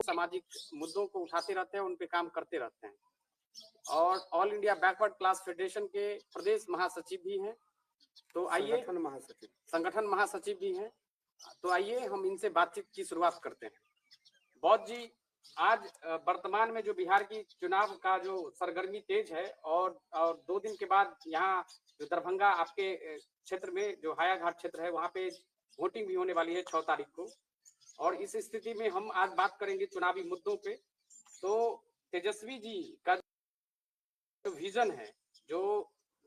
सामाजिक मुद्दों को उठाते रहते हैं, उन पे काम करते रहते हैं और all India backward class federation के प्रदेश महासचिव भी हैं। तो आइए, संगठन महासचिव भी हैं। तो आइए हम इनसे बातचीत की शुरुआत करते हैं। बौद्ध जी, आज वर्तमान में जो बिहार की चुनाव का जो सरगर्मी तेज है और 2 दिन के बाद यहाँ जो दरभंगा आपके क्षेत्र में जो हायाघाट क्षेत्र है वहाँ पे वोटिंग भी होने वाली है 6 तारीख को, और इस स्थिति में हम आज बात करेंगे चुनावी मुद्दों पे। तो तेजस्वी जी का जो विजन है, जो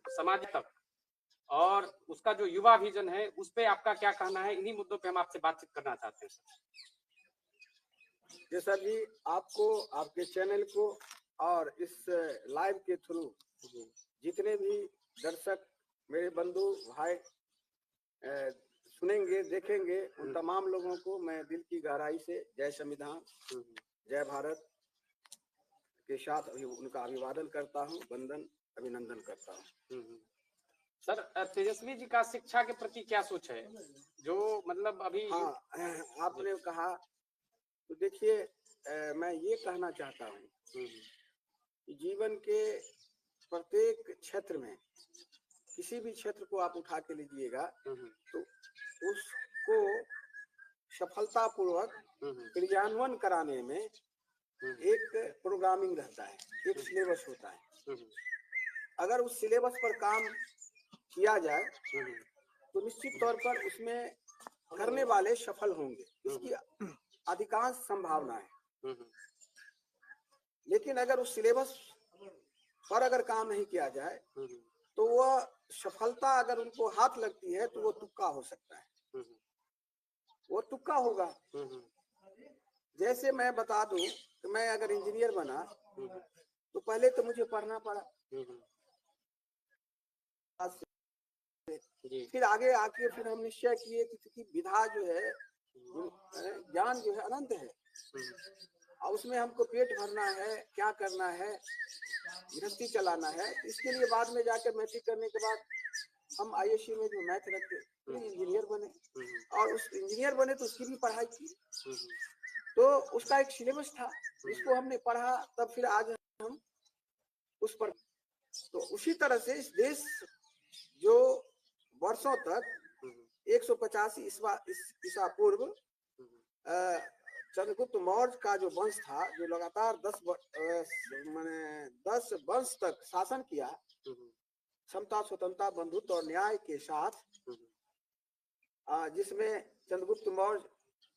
समाज तक, और उसका जो युवा विजन है, उस पे आपका क्या कहना है? इन्हीं मुद्दों पे हम आपसे बातचीत करना चाहते हैं। जी सर जी, आपको, आपके चैनल को और इस लाइव के थ्रू जितने भी दर्शक मेरे बंधु भाई सुनेंगे देखेंगे, उन तमाम लोगों को मैं दिल की गहराई से जय संविधान, जय भारत के साथ उनका अभिवादन करता हूं, वंदन अभिनंदन करता हूं। सर, तेजस्वी जी का शिक्षा के प्रति क्या सोच है? जो मतलब अभी आपने कहा, तो देखिए, मैं ये कहना चाहता हूँ कि जीवन के प्रत्येक क्षेत्र में, किसी भी क्षेत्र को आप उठा के लीजिएगा तो उसको सफलतापूर्वक क्रियान्वयन कराने में एक प्रोग्रामिंग रहता है, एक सिलेबस होता है। अगर उस सिलेबस पर काम किया जाए तो निश्चित तौर पर उसमें करने वाले सफल होंगे, इसकी अधिकांश संभावना है। लेकिन अगर उस सिलेबस पर अगर काम नहीं किया जाए तो वह सफलता अगर उनको हाथ लगती है तो वो तुक्का हो सकता है, वो तुक्का होगा। जैसे मैं बता दूं कि मैं अगर इंजीनियर बना तो पहले तो मुझे पढ़ना पड़ा, फिर आगे आके फिर हम निश्चय किए कि विधा जो है, ज्ञान जो है अनंत है, और उसमें हमको पेट भरना है, क्या करना है, गृहस्थी चलाना है। इसके लिए बाद में जाकर मैट्रिक करने के बाद हम आईएससी में जो मैथ रखते इंजीनियर बने, और उस इंजीनियर बने तो उसकी भी पढ़ाई की, तो उसका एक सिलेबस था, उसको हमने पढ़ा, तब फिर आज हम उस पर। तो उसी तरह से इस देश जो वर्षों तक 185 ईसा पूर्व चंद्रगुप्त मौर्य का जो वंश था, जो लगातार 10 वर्ष तक शासन किया, समता, स्वतंत्रता, बंधुत्व और न्याय के साथ, जिसमें चंद्रगुप्त मौर्य,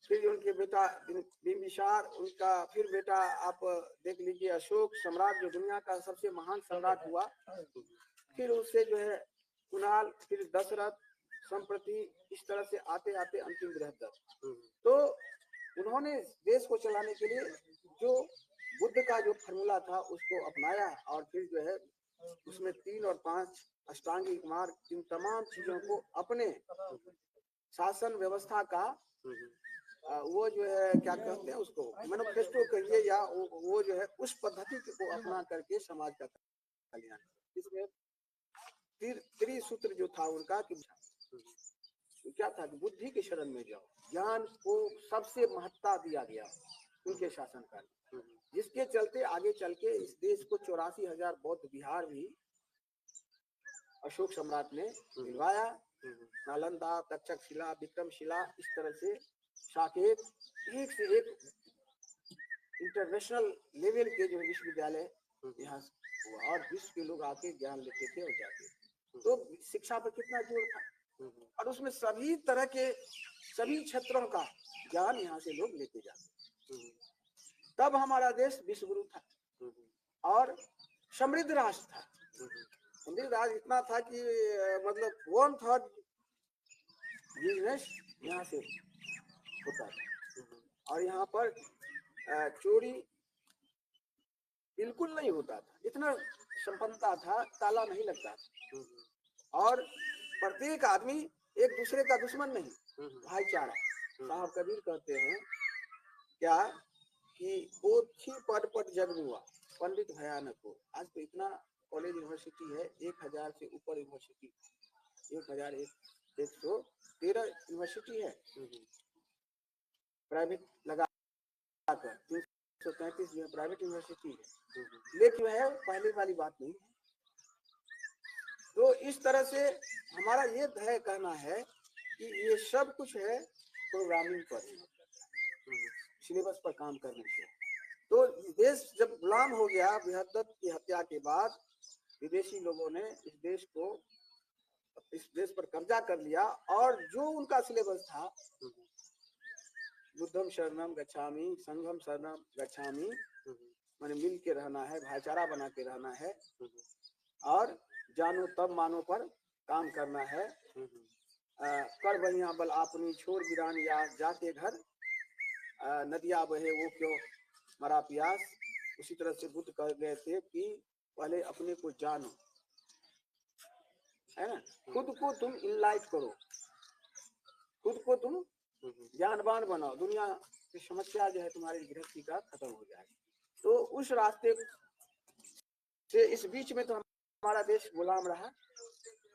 फिर उनके बेटा बिंबिसार, उनका फिर बेटा आप देख लीजिए अशोक सम्राट, जो दुनिया का सबसे महान सम्राट हुआ, फिर उससे जो है कुणाल, फिर दशरथ, संप्रति, इस तरह से आते आते अंतिम बृहद्रथ। तो उन्होंने देश को चलाने के लिए जो बुद्ध का जो फॉर्मूला था उसको अपनाया, और फिर जो है उसमें 3 और 5 अष्टांगिक मार्ग, इन तमाम चीजों को अपने शासन व्यवस्था का वो जो है क्या कहते हैं उसको, मैनिफेस्टो कहिए, या वो जो है उस पद्धति को अपना करके समाज का कल्याण। इसमें त्रिसूत्र जो था उनका कि क्या था कि बुद्धि के शरण में जाओ, ज्ञान को सबसे महत्ता दिया गया उनके शासनकाल, जिसके चलते आगे चल के इस देश को 84,000 बौद्ध विहार भी अशोक सम्राट ने दिलवाया। नालंदा, तक्षशिला, विक्रमशिला, इस तरह से साकेत, एक से एक इंटरनेशनल लेवल के जो विश्वविद्यालय यहाँ हुआ, और विश्व के लोग आके ज्ञान लेते थे और जाते। तो शिक्षा पर कितना जोर था, और उसमें सभी तरह के सभी क्षेत्रों का ज्ञान यहाँ से लोग लेते जाते। तब हमारा देश विश्वगुरु था और समृद्ध राष्ट्र था। समृद्ध राष्ट्र इतना था कि मतलब 1/3 बिजनेस यहाँ से होता था, और यहाँ पर चोरी बिल्कुल नहीं होता था, इतना संपन्नता था, ताला नहीं लगता था, और प्रत्येक आदमी एक दूसरे का दुश्मन नहीं, भाईचारा। साहब कबीर कहते हैं क्या कि पोथी पद पद जग हुआ, पंडित भयानक हो। आज तो इतना कॉलेज यूनिवर्सिटी है, 1000 से ऊपर यूनिवर्सिटी, 1113 यूनिवर्सिटी है, प्राइवेट लगा मिलाकर 333 जो है प्राइवेट यूनिवर्सिटी है, लेकिन है पहले वाली बात नहीं है। तो इस तरह से हमारा ये तय कहना है कि ये सब कुछ है प्रोग्रामिंग पर, सिलेबस पर काम करने से। तो देश जब गुलाम हो गया बृहद्दत्त की हत्या के बाद, विदेशी लोगों ने इस देश पर कब्जा कर लिया, और जो उनका सिलेबस था, बुद्धम शरणम गच्छामि, संघम शरणम गच्छामि, माने मिल के रहना है, भाईचारा बना के रहना है, और जानो तब मानो पर काम करना है, कर बनिया बल आपनी, छोड़ वीरान या जाके घर, नदिया बहे वो क्यों मरा प्यास। उसी तरह से बुद्ध कह गए थे कि पहले अपने को जानो, है ना, खुद को तुम इनलाइट करो, खुद को तुम ज्ञानवान बनाओ, दुनिया की समस्या जो है तुम्हारी गृहस्थी का खत्म हो जाए। तो उस रास्ते से इस बीच में तो हमारा देश गुलाम रहा,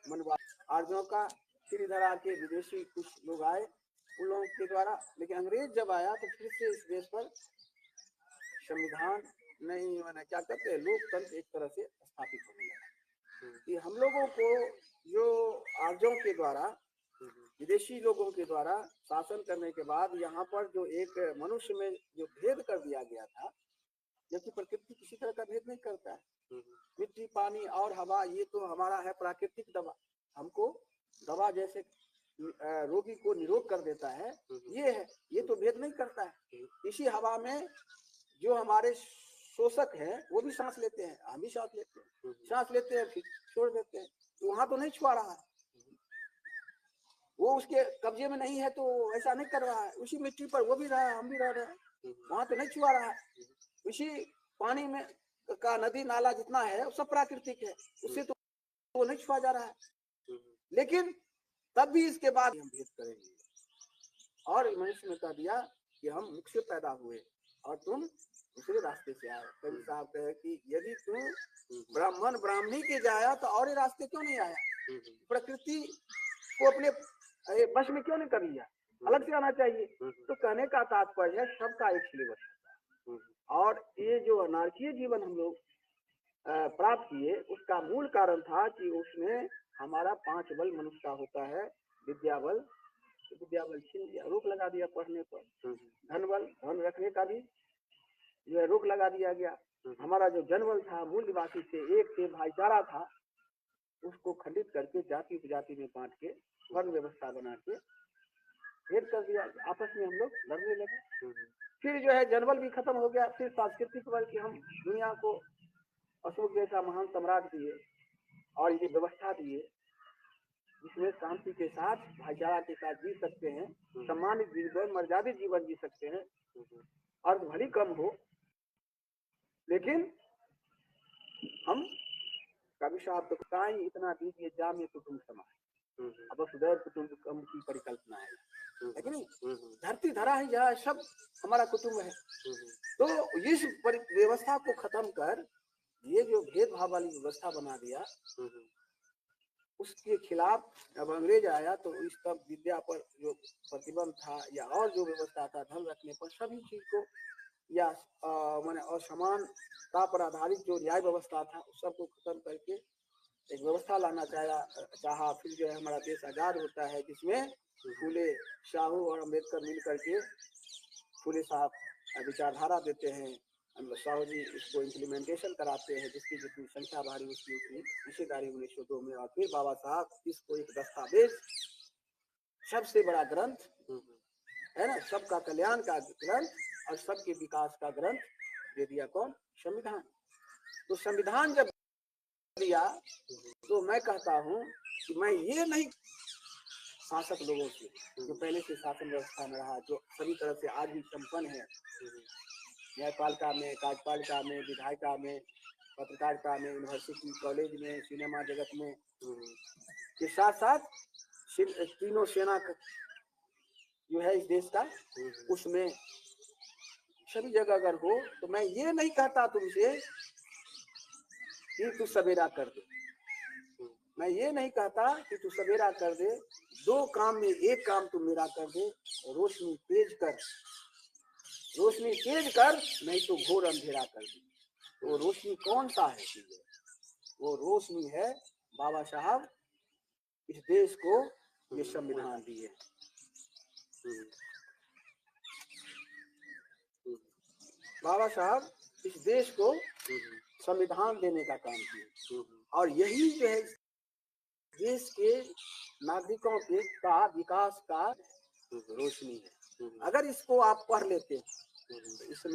मनवा आर्यों का। फिर इधर आके विदेशी कुछ लोग आए उन लोगों के द्वारा, लेकिन अंग्रेज जब आया तो फिर से इस देश पर संविधान नहीं, मैंने क्या कहते हैं, लोकतंत्र एक तरह से स्थापित होने लगा। कि हम लोगों को जो आर्यों के द्वारा, विदेशी लोगों के द्वारा शासन करने के बाद यहाँ पर जो एक मनुष्य में जो भेद कर दिया गया था, जबकि प्रकृति किसी तरह का भेद नहीं करता है। मिट्टी, पानी और हवा, ये तो हमारा है प्राकृतिक दवा, हमको दवा जैसे रोगी को निरोग कर देता है, ये है, ये तो भेद नहीं करता है। इसी हवा में जो हमारे शोषक है वो भी सांस लेते हैं, हम भी सांस लेते हैं, सांस लेते हैं फिर छोड़ देते हैं, तो वहां तो नहीं छुआ रहा है, वो उसके कब्जे में नहीं है तो ऐसा नहीं कर रहा है। उसी मिट्टी पर वो भी रहा है, हम भी रह रहे हैं, वहां तो नहीं छुआ रहा है। उसी पानी में का नदी नाला जितना है सब प्राकृतिक है, उससे तो वो नहीं छुआ जा रहा है। लेकिन तब भी इसके बाद हम भेद करेंगे, और मनुष्य ने कह दिया कि हम मुख से पैदा हुए और तुम दूसरे रास्ते से आए। कवि साहब कहे कि यदि तू ब्राह्मण ब्राह्मणी के जाया तो और रास्ते क्यों नहीं आया, प्रकृति को अपने बस में क्यों नहीं कर लिया, अलग से आना चाहिए। तो कहने का तात्पर्य है सबका एक सिलेबस है, और ये जो अनारकीय जीवन हम लोग प्राप्त किए, उसका मूल कारण था कि उसमें हमारा 5 बल मनुष्य का होता है, विद्या बल, विद्या बल छीन दिया, रोक लगा दिया पढ़ने पर। धन बल, धन रखने का भी जो है रोक लगा दिया गया। हमारा जो जनबल था, मूल निवासी से एक से भाईचारा था, उसको खंडित करके जाति उपजाति में बांट के वर्ण व्यवस्था बना के भेद कर दिया, आपस में हम लोग लड़ने लगे। फिर जो है जनबल भी खत्म हो गया। फिर सांस्कृतिक बल की हम दुनिया को अशोक जैसा महान सम्राट दिए और ये व्यवस्था दिए जिसमें शांति के साथ, भाईचारा के साथ जी सकते हैं, सम्मानित जीवन, मर्यादित जीवन जी सकते हैं, अर्थ भली कम हो, लेकिन हम कवि साहब तो काई इतना दीजिए जामे कुटुंब समाए, अब सुदैव कुटुंब की परिकल्पना है कि नहीं। धरती धरा है जहाँ सब हमारा कुटुंब है। तो इस व्यवस्था को खत्म कर ये जो भेदभाव वाली व्यवस्था बना दिया, उसके खिलाफ जब अंग्रेज आया तो इस तब विद्या पर जो प्रतिबंध था या और जो व्यवस्था था धन रखने पर, सभी चीज को या माने असमानता पर आधारित जो न्याय व्यवस्था था उस सबको खत्म करके एक व्यवस्था लाना चाहा। फिर जो है हमारा देश आजाद होता है, जिसमें फूले, शाहू और अम्बेडकर मिल करके फूले साहब विचारधारा देते हैं, साहू जी इसको इम्प्लीमेंटेशन कराते हैं, जिसकी जितनी संख्या भारी उसकी उतनी हिस्सेदारी 1902 में। और फिर बाबा साहब इसको एक दस्तावेज, सबसे बड़ा ग्रंथ है ना, सबका कल्याण का ग्रंथ और सबके विकास का ग्रंथ दे दिया। कौन? संविधान। तो संविधान जब दिया तो मैं कहता हूँ कि मैं ये नहीं शासक लोगों से जो पहले से शासन व्यवस्था में रहा, जो सभी तरह से आज भी संपन्न है, न्यायपालिका में, कार्यपालिका में, विधायिका में, पत्रकारिता में, यूनिवर्सिटी कॉलेज में, सिनेमा जगत में, के साथ साथ तीनों सेना जो है इस देश का, उसमें सभी जगह अगर हो, तो मैं ये नहीं कहता तुमसे कि तू सवेरा कर दे, मैं ये नहीं कहता कि तू सवेरा कर दे, 2 काम में 1 काम तू मेरा कर दे, रोशनी तेज कर रोशनी तेज कर, नहीं तो घोर अंधेरा कर दी। वो रोशनी कौन सा है? वो रोशनी है बाबा साहब इस देश को ये संविधान दिए। बाबा साहब इस देश को संविधान देने का काम किए, और यही जो है देश के नागरिकों के का विकास का रोशनी है। अगर इसको आप पढ़ लेते हैं तो इसमें